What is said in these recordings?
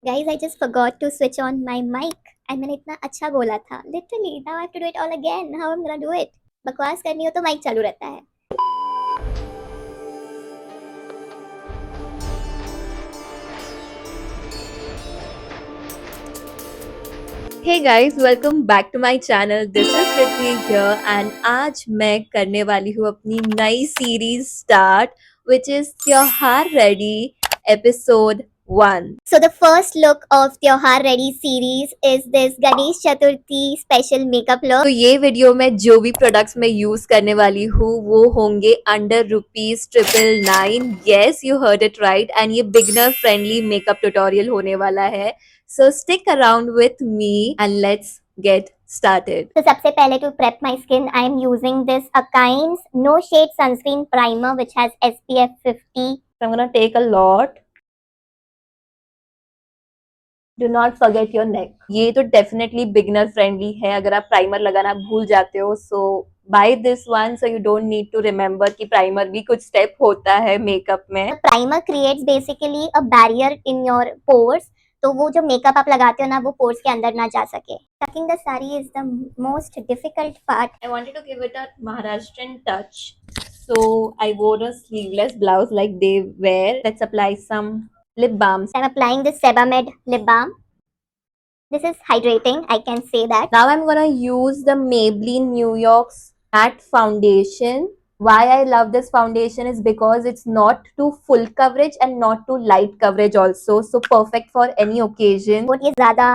Guys, I just forgot to switch on my mic and मैंने इतना अच्छा बोला था. Literally, now I have to do it all again. How I'm gonna do it? बकवास करनी हो तो माइक चालू रहता है. Hey guys, welcome back to my channel. This is Ritvik here and आज मैं करने वाली हूँ अपनी नई सीरीज स्टार्ट which is त्योहार ready episode 1. So the first look of Tyohar Ready series is this Ganesh Chaturthi special makeup look. तो ये वीडियो में जो भी प्रोडक्ट्स मैं यूज करने वाली हूँ वो होंगे under ₹999. Yes, you heard it right. And ये बिगनर फ्रेंडली मेकअप ट्यूटोरियल होने वाला है. So stick around with me and let's get started. So सबसे पहले to prep my skin, I am using this Akine's No Shade Sunscreen Primer which has SPF 50. So I'm gonna take a lot. Do not forget your neck. ये तो definitely beginner friendly है. अगर आप primer लगाना भूल जाते हो so buy this one so you don't need to remember कि प्राइमर भी कुछ स्टेप होता है मेकअप में. The primer creates basically a barrier in your pores. तो वो जो मेकअप आप लगाते हो ना वो पोर्स के अंदर ना जा सके. Tucking the sari is the most difficult part. I wanted to give it a Maharashtrian touch. So I wore a sleeveless blouse like they wear. Let's apply some lip balms. I'm applying this Sebamed lip balm. This is hydrating, I can say that. Now I'm gonna use the Maybelline New York's matte foundation. Why I love this foundation is because it's not too full coverage and not too light coverage also. So perfect for any occasion. और ये ज़्यादा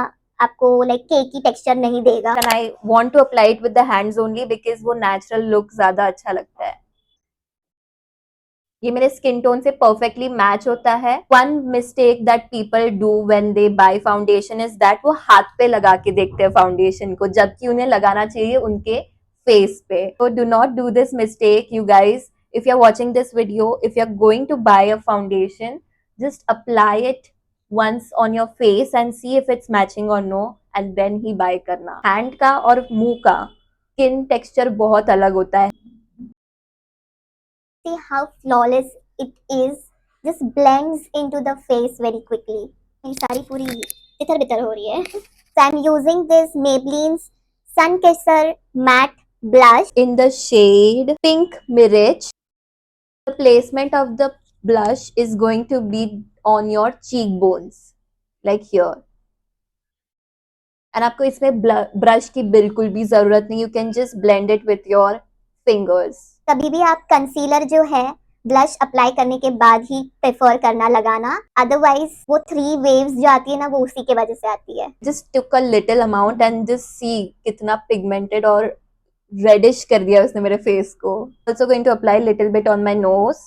आपको like केकी texture नहीं देगा. And I want to apply it with the hands only because वो natural look ज़्यादा अच्छा लगता है. ये मेरे स्किन टोन से परफेक्टली मैच होता है. One mistake that people do when they buy foundation is that वो हाथ पे लगा के देखते हैं फाउंडेशन को, जबकि उन्हें लगाना चाहिए उनके फेस पे. तो do not do this mistake you guys. if you're watching this video, if you're going to buy a foundation, just apply it once on your face and see if it's matching or no and then he buy करना. Hand का और मुंह का skin texture बहुत अलग होता है. See how flawless it is. Just blends into the face very quickly. मेरी सारी पूरी इधर बितर हो रही है. So I'm using this Maybelline's Sun Kisser matte blush in the shade Pink Mirage. The placement of the blush is going to be on your cheekbones, like here. And आपको इसमें ब्रश की बिल्कुल भी जरूरत नहीं. You can just blend it with your fingers. कभी भी आप कंसीलर जो है ब्लश अप्लाई करने के बाद ही प्रेफर करना लगाना. अदरवाइज वो 3 वेव्स जो आती है ना वो उसी के वजह से आती है. Just took a little amount and just see कितना pigmented और रेडिश कर दिया उसने मेरे फेस को. Also going to apply little bit on my nose.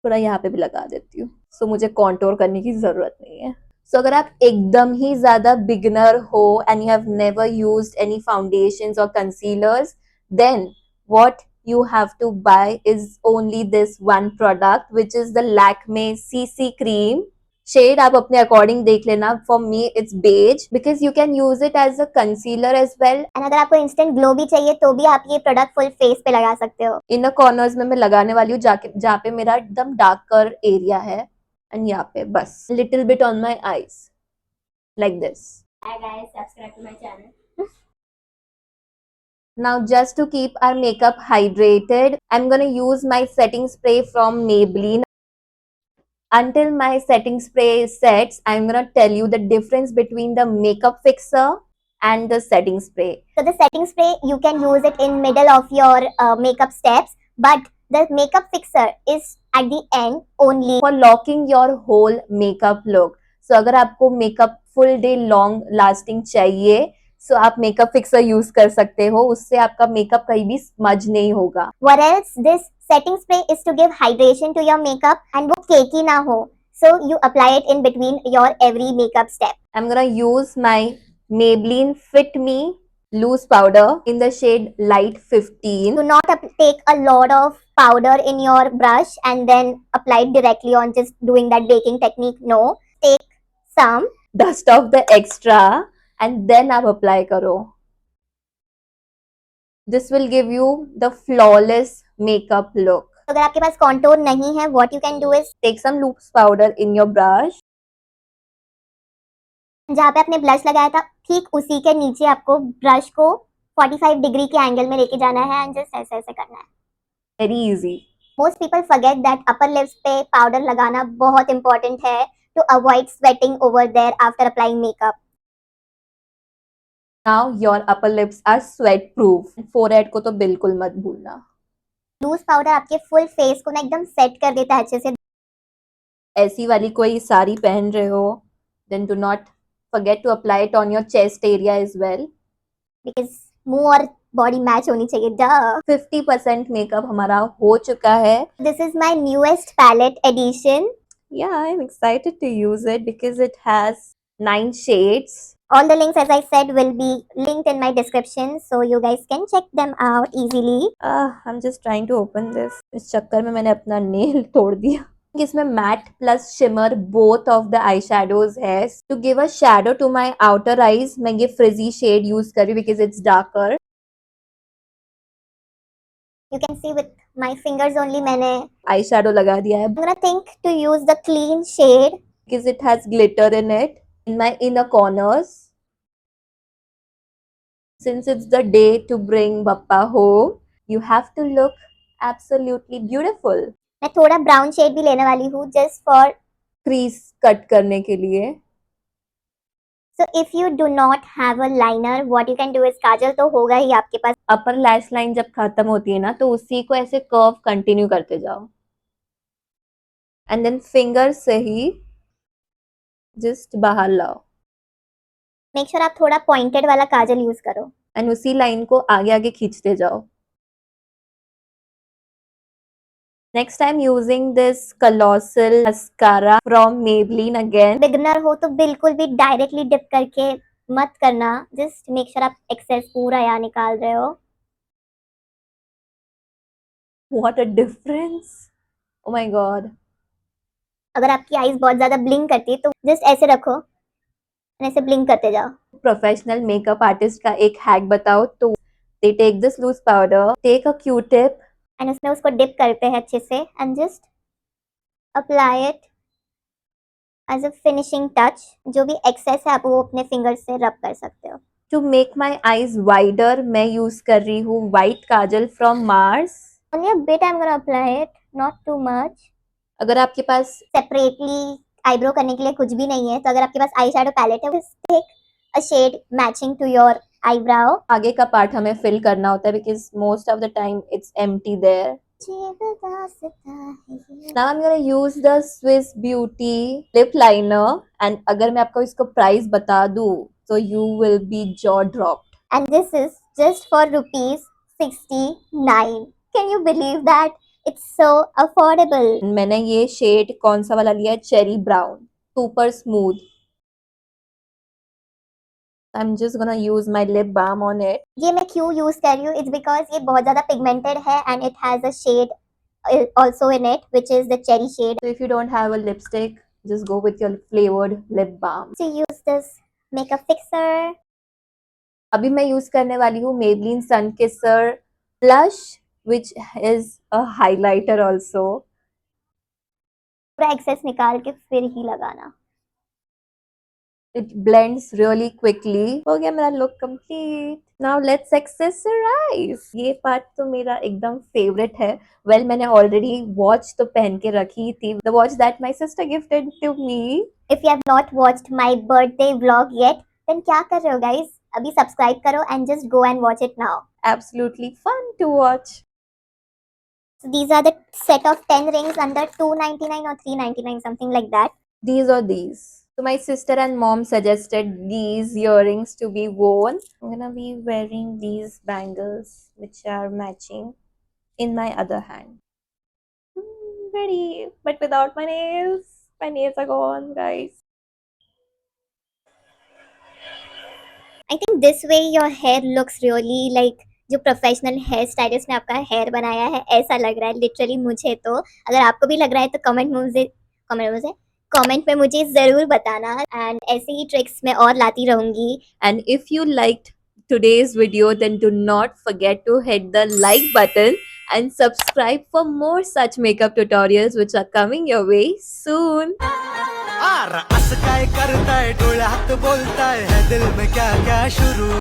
थोड़ा यहाँ पे भी लगा देती हूँ. So मुझे कॉन्टोर करने की जरूरत नहीं है. So अगर आप एकदम ही ज्यादा बिगिनर हो and you have never used any foundations or concealers, then what you have to buy is only this one product which is the Lakme CC cream. Shade आप अपने अकॉर्डिंग देख लेना. For me it's beige because you can use it as a concealer as well. And अगर आपको instant glow भी चाहिए तो भी आप ये प्रोडक्ट फुल फेस पे लगा सकते हो. इनर कॉर्नर्स में मैं लगाने वाली हूँ जहाँ पे मेरा एकदम डार्कर एरिया है. एंड यहाँ पे बस little bit on my eyes like this. Hi guys, subscribe to my channel. Now just to keep our makeup hydrated, I'm gonna use my setting spray from Maybelline. Until my setting spray sets, I'm gonna tell you the difference between the makeup fixer and the setting spray. So the setting spray you can use it in middle of your makeup steps, but the makeup fixer is at the end only for locking your whole makeup look. So अगर आपको makeup full day long lasting चाहिए, so आप makeup fixer use कर सकते हो. उससे आपका makeup कहीं भी smudge नहीं होगा. What else? This setting spray is to give hydration to your makeup and वो cakey ना हो. So you apply it in between your every makeup step. I'm gonna use my Maybelline Fit Me loose powder in the shade Light 15. Do not take a lot of powder in your brush and then apply it directly on just doing that baking technique. No, take some, dust off the extra and then आप apply करो. This will give you the flawless makeup look. अगर आपके पास contour नहीं है, what you can do is take some loose powder in your brush जहाँ पे आपने blush लगाया था ठीक उसी के नीचे आपको ब्रश को 45 डिग्री के एंगल में लेके जाना है एंड जस्ट ऐसे ऐसे करना है. Very easy. Most people forget that upper lips पे पाउडर लगाना बहुत इंपॉर्टेंट है to avoid sweating over there after applying makeup. Now your upper lips are sweat proof. Forehead को तो बिल्कुल मत भूलना. लूज पाउडर आपके फुल फेस को ना एकदम सेट कर देता है अच्छे से. ऐसी वाली कोई साड़ी पहन रहे हो, then do not forget to apply it on your chest area as well. Because मुंह और बॉडी मैच होनी चाहिए. डह. 50% मेकअप हमारा हो चुका है. This is my newest palette edition. Yeah, I'm excited to use it because it has 9 shades. All the links, as I said, will be linked in my description, so you guys can check them out easily. I'm just trying to open this. इस चक्कर में मैंने अपना nail तोड़ दिया. इसमें matte plus shimmer both of the eye shadows है. To give a shadow to my outer eyes मैं ये फ्रिजी शेड यूज कर रही हूँ because it's darker. You can see with my fingers only मैंने आई शेडो लगा दिया है. I'm gonna think to use the clean shade because it has glitter in it in my inner corners. Since it's the day to bring Bappa home, you have to look absolutely beautiful. मैं थोड़ा brown shade भी लेने वाली हूँ just for crease cut करने के लिए. so if you do not have a liner what you can do is काजल तो होगा ही आपके पास. अपर लैश लाइन जब खत्म होती है ना तो उसी को ऐसे कर्व कंटिन्यू करते जाओ एंड देन फिंगर से ही जस्ट बाहर लाओ. मेक श्योर आप थोड़ा पॉइंटेड वाला काजल यूज करो एंड उसी लाइन को आगे आगे खींचते जाओ. Next I'm using this colossal mascara from Maybelline again. Beginner हो तो बिल्कुल भी डायरेक्टली डिप करके मत करना. जस्ट मेक श्योर आप एक्सेस पूरा यहाँ निकाल रहे हो. What a difference! Oh my god. अगर आपकी आईज बहुत ज्यादा ब्लिंक करती है तो जस्ट ऐसे रखो और ऐसे ब्लिंक करते जाओ. प्रोफेशनल मेकअप आर्टिस्ट का एक हैक बताओ तो they take this loose powder, take a Q-tip and उसमें उसको डिप करते हैं अच्छे से and just apply it as a finishing touch. जो भी एक्सेस है आप वो अपने फिंगर से रब कर सकते हो. to make my eyes wider. मैं यूज कर रही हूँ white Kajal from Mars. Only a bit I'm gonna apply it, not too much. अगर आपके पास सेपरेटली आईब्रो करने के लिए कुछ भी नहीं है तो अगर आपके पास आई शेडो पैलेट है take a shade matching to your eyebrow. आगे का पार्ट हमें फिल करना होता है because most of the time it's empty there. Now I'm gonna use the Swiss Beauty lip liner and अगर मैं आपको इसको प्राइस बता दूँ so you will be jaw dropped. And this is just for rupees 69. Can you believe that? It's so affordable. मैंने ये shade कौन सा वाला लिया है, cherry brown, super smooth. I'm just gonna use my lip balm on it. ये मैं क्यों यूज कर रही हूँ? It's because ये बहुत ज्यादा पिगमेंटेड है and it has a shade also in it which is the cherry shade. So if you don't have a lipstick, just go with your flavored lip balm. To use this makeup fixer. अभी मैं use करने वाली हूँ Maybelline Sun Kisser blush which is a highlighter also. पूरा access निकाल के फिर ही लगाना. It blends really quickly. हो गया मेरा look complete. Now let's accessorize. ये पार्ट तो मेरा एकदम फेवरेट है. Well, मैंने already watch तो पहन के रखी थी. The watch that my sister gifted to me. If you have not watched my birthday vlog yet, then क्या कर रहे हो guys? अभी सब्सक्राइब करो and just go and watch it now. Absolutely fun to watch. So these are the set of 10 rings under 299 or 399, something like that. These or these. So my sister and mom suggested these earrings to be worn. I'm gonna be wearing these bangles which are matching in my other hand. Ready, but without my nails. My nails are gone, guys. I think this way your hair looks really like जो professional hair stylist ने आपका hair बनाया है ऐसा लग रहा है literally मुझे. तो अगर आपको भी लग रहा है तो कमेंट में मुझे जरूर बताना एंड ऐसे ही ट्रिक्स मैं और लाती रहूंगी. And if you liked today's video, then do not forget to hit the like button and subscribe for more such makeup tutorials which are coming your way soon. आर असं काय करताय डोळ्यात बोलताय है दिल में क्या क्या शुरू